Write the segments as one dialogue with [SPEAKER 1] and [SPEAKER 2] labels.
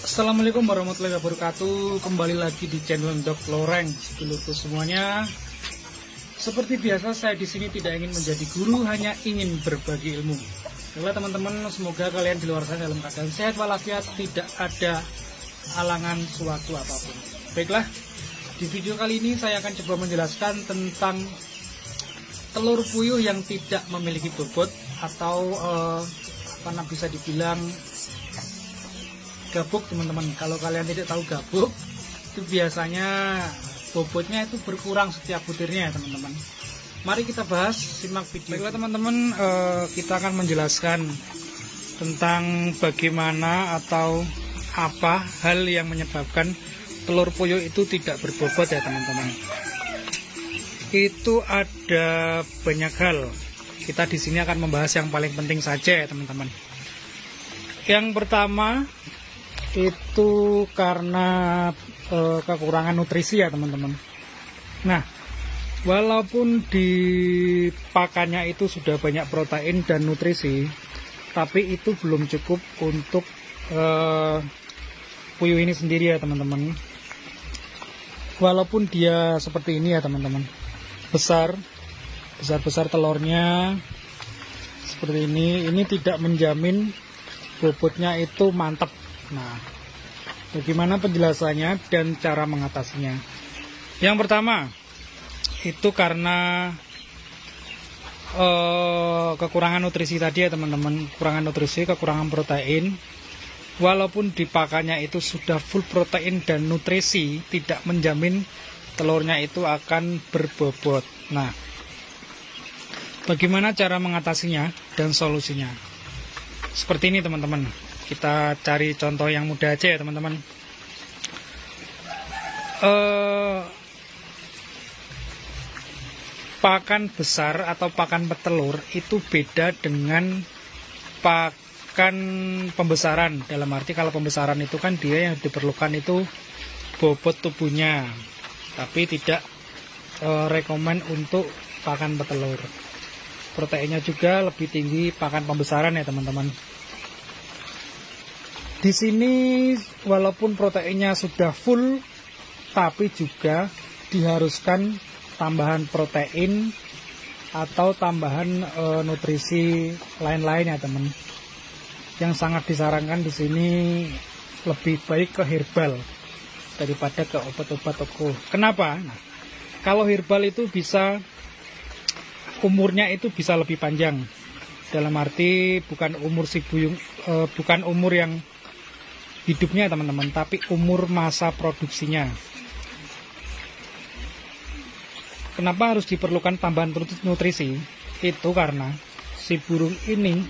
[SPEAKER 1] Assalamualaikum warahmatullahi wabarakatuh. Kembali lagi di channel Dok Loreng. Sedulurku semuanya, seperti biasa saya di sini tidak ingin menjadi guru, hanya ingin berbagi ilmu. Baiklah teman-teman, semoga kalian di luar sana dalam keadaan sehat walafiat, tidak ada halangan suatu apapun. Baiklah, di video kali ini saya akan coba menjelaskan tentang telur puyuh yang tidak memiliki bobot atau bisa dibilang gabuk teman-teman. Kalau kalian tidak tahu gabuk, itu biasanya bobotnya itu berkurang setiap butirnya ya teman-teman. Mari kita bahas, simak video. Baiklah teman-teman, kita akan menjelaskan tentang bagaimana atau apa hal yang menyebabkan telur puyuh itu tidak berbobot ya teman-teman. Itu ada banyak hal. Kita di sini akan membahas yang paling penting saja ya teman-teman. Yang pertama itu karena kekurangan nutrisi ya teman-teman. Nah, walaupun di pakannya itu sudah banyak protein dan nutrisi, tapi itu belum cukup untuk puyuh ini sendiri ya teman-teman. Walaupun dia seperti ini ya teman-teman, besar telurnya seperti ini tidak menjamin bobotnya itu mantap. Nah, bagaimana penjelasannya dan cara mengatasinya? Yang pertama, itu karena kekurangan nutrisi tadi ya teman-teman. Kekurangan nutrisi, kekurangan protein. Walaupun di pakannya itu sudah full protein dan nutrisi, tidak menjamin telurnya itu akan berbobot. Nah, bagaimana cara mengatasinya dan solusinya? Seperti ini teman-teman. Kita cari contoh yang mudah aja ya teman-teman. Pakan besar atau pakan petelur itu beda dengan pakan pembesaran. Dalam arti kalau pembesaran itu kan dia yang diperlukan itu bobot tubuhnya, tapi tidak rekomen untuk pakan petelur. Proteinnya juga lebih tinggi pakan pembesaran ya teman-teman. Di sini walaupun proteinnya sudah full, tapi juga diharuskan tambahan protein atau tambahan nutrisi lain-lain ya teman. Yang sangat disarankan di sini lebih baik ke herbal daripada ke obat-obat toko. Kenapa? Nah, kalau herbal itu bisa umurnya itu bisa lebih panjang. Dalam arti bukan umur si buyung, bukan umur yang hidupnya teman-teman, tapi umur masa produksinya. Kenapa harus diperlukan tambahan nutrisi? Itu karena si burung ini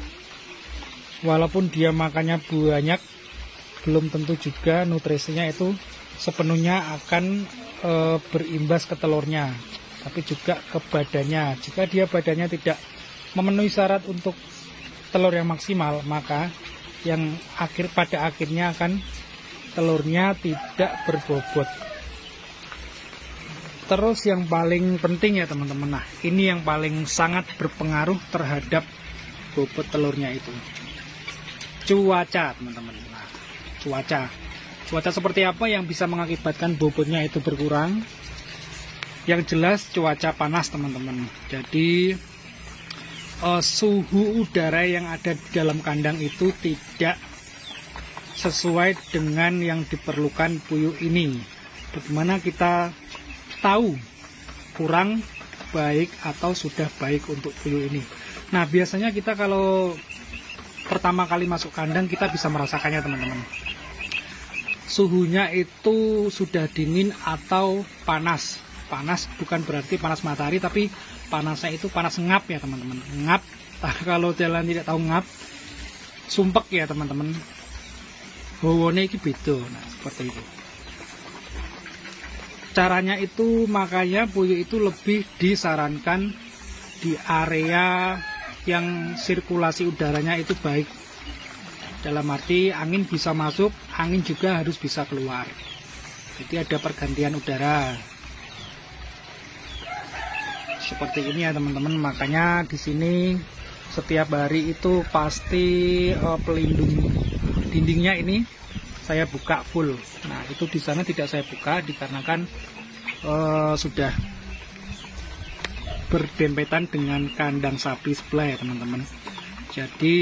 [SPEAKER 1] walaupun dia makannya banyak, belum tentu juga nutrisinya itu sepenuhnya akan berimbas ke telurnya, tapi juga ke badannya. Jika dia badannya tidak memenuhi syarat untuk telur yang maksimal, maka yang pada akhirnya akan telurnya tidak berbobot. Terus yang paling penting ya teman-teman, nah ini yang paling sangat berpengaruh terhadap bobot telurnya itu cuaca teman-teman. Nah, cuaca seperti apa yang bisa mengakibatkan bobotnya itu berkurang? Yang jelas cuaca panas teman-teman. Jadi suhu udara yang ada di dalam kandang itu tidak sesuai dengan yang diperlukan puyuh ini. Bagaimana kita tahu kurang baik atau sudah baik untuk puyuh ini? Nah, biasanya kita kalau pertama kali masuk kandang kita bisa merasakannya teman-teman. Suhunya itu sudah dingin atau panas. Panas bukan berarti panas matahari, tapi panasnya itu panas ngap ya teman-teman. Ngap, kalau jalan tidak tahu ngap, sumpek ya teman-teman. Hawane iki beda. Nah, seperti itu. Caranya itu makanya puyuh itu lebih disarankan di area yang sirkulasi udaranya itu baik. Dalam arti angin bisa masuk, angin juga harus bisa keluar. Jadi ada pergantian udara. Seperti ini ya teman-teman. Makanya di sini setiap hari itu pasti pelindung dindingnya ini saya buka full. Nah, itu di sana tidak saya buka dikarenakan sudah berdempetan dengan kandang sapi sebelah ya teman-teman. Jadi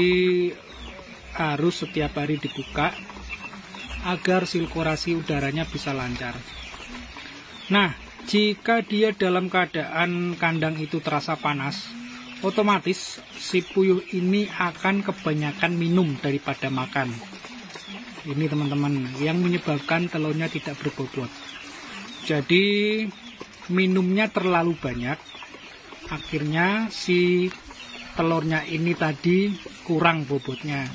[SPEAKER 1] harus setiap hari dibuka agar sirkulasi udaranya bisa lancar. Nah, jika dia dalam keadaan kandang itu terasa panas, otomatis si puyuh ini akan kebanyakan minum daripada makan. Ini teman-teman yang menyebabkan telurnya tidak berbobot. Jadi minumnya terlalu banyak, akhirnya si telurnya ini tadi kurang bobotnya.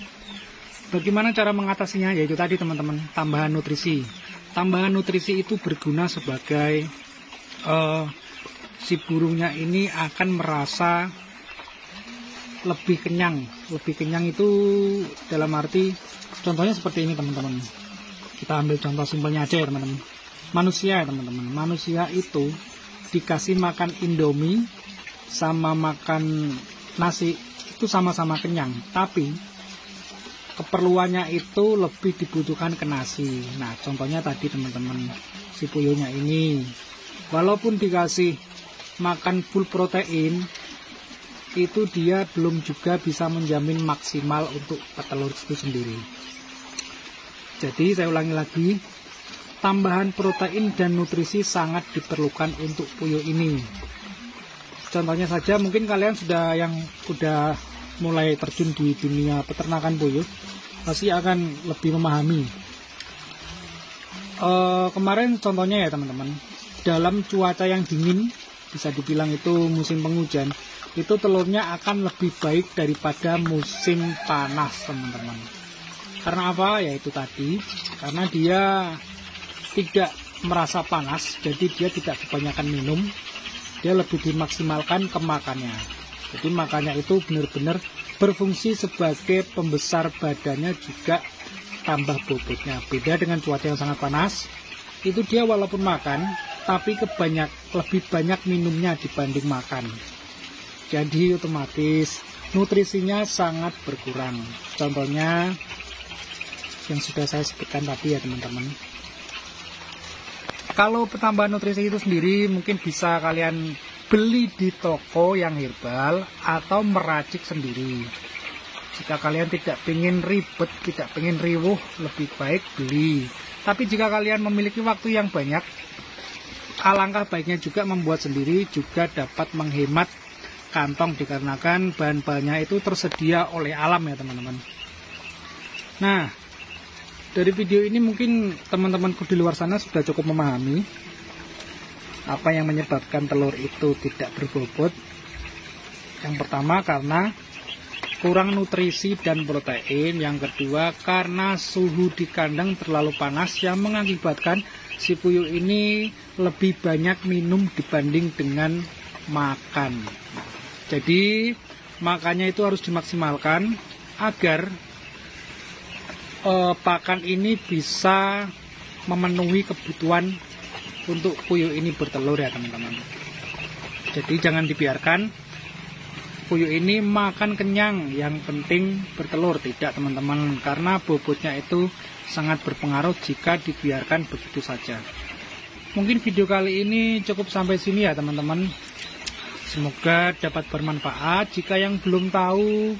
[SPEAKER 1] Bagaimana cara mengatasinya? Yaitu tadi teman-teman, tambahan nutrisi. Tambahan nutrisi itu berguna sebagai si burungnya ini akan merasa lebih kenyang. Lebih kenyang itu dalam arti, contohnya seperti ini teman-teman. Kita ambil contoh simpelnya aja ya teman-teman. Manusia ya teman-teman. Manusia itu dikasih makan Indomie sama makan nasi itu sama-sama kenyang. Tapi keperluannya itu lebih dibutuhkan ke nasi. Nah, contohnya tadi teman-teman, si puyuhnya ini walaupun dikasih makan full protein, itu dia belum juga bisa menjamin maksimal untuk petelur itu sendiri. Jadi saya ulangi lagi, tambahan protein dan nutrisi sangat diperlukan untuk puyuh ini. Contohnya saja, mungkin kalian sudah mulai terjun di dunia peternakan puyuh, pasti akan lebih memahami. Kemarin contohnya ya teman-teman, dalam cuaca yang dingin, bisa dibilang itu musim penghujan, itu telurnya akan lebih baik daripada musim panas teman-teman. Karena apa? Ya itu tadi, karena dia tidak merasa panas, jadi dia tidak kebanyakan minum, dia lebih dimaksimalkan ke makannya. Jadi makannya itu benar-benar berfungsi sebagai pembesar badannya, juga tambah bobotnya. Beda dengan cuaca yang sangat panas, itu dia walaupun makan, tapi lebih banyak minumnya dibanding makan. Jadi otomatis nutrisinya sangat berkurang. Contohnya yang sudah saya sebutkan tadi ya teman-teman. Kalau penambahan nutrisi itu sendiri mungkin bisa kalian beli di toko yang herbal atau meracik sendiri. Jika kalian tidak ingin ribet, tidak ingin riuh, lebih baik beli. Tapi jika kalian memiliki waktu yang banyak, alangkah baiknya juga membuat sendiri, juga dapat menghemat kantong dikarenakan bahan-bahannya itu tersedia oleh alam ya teman-teman. Nah, dari video ini mungkin teman-temanku di luar sana sudah cukup memahami apa yang menyebabkan telur itu tidak berbobot. Yang pertama karena kurang nutrisi dan protein. Yang kedua karena suhu di kandang terlalu panas yang mengakibatkan si puyuh ini lebih banyak minum dibanding dengan makan. Jadi makannya itu harus dimaksimalkan agar pakan ini bisa memenuhi kebutuhan untuk puyuh ini bertelur ya teman-teman. Jadi jangan dibiarkan puyuh ini makan kenyang, yang penting bertelur. Tidak teman-teman, karena bobotnya itu sangat berpengaruh jika dibiarkan begitu saja. Mungkin video kali ini cukup sampai sini ya teman-teman. Semoga dapat bermanfaat. Jika yang belum tahu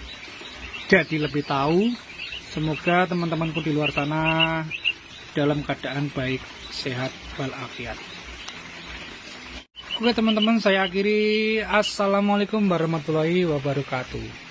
[SPEAKER 1] jadi lebih tahu. Semoga teman-temanku di luar sana dalam keadaan baik, sehat, walafiat. Oke teman-teman, saya akhiri. Assalamualaikum warahmatullahi wabarakatuh.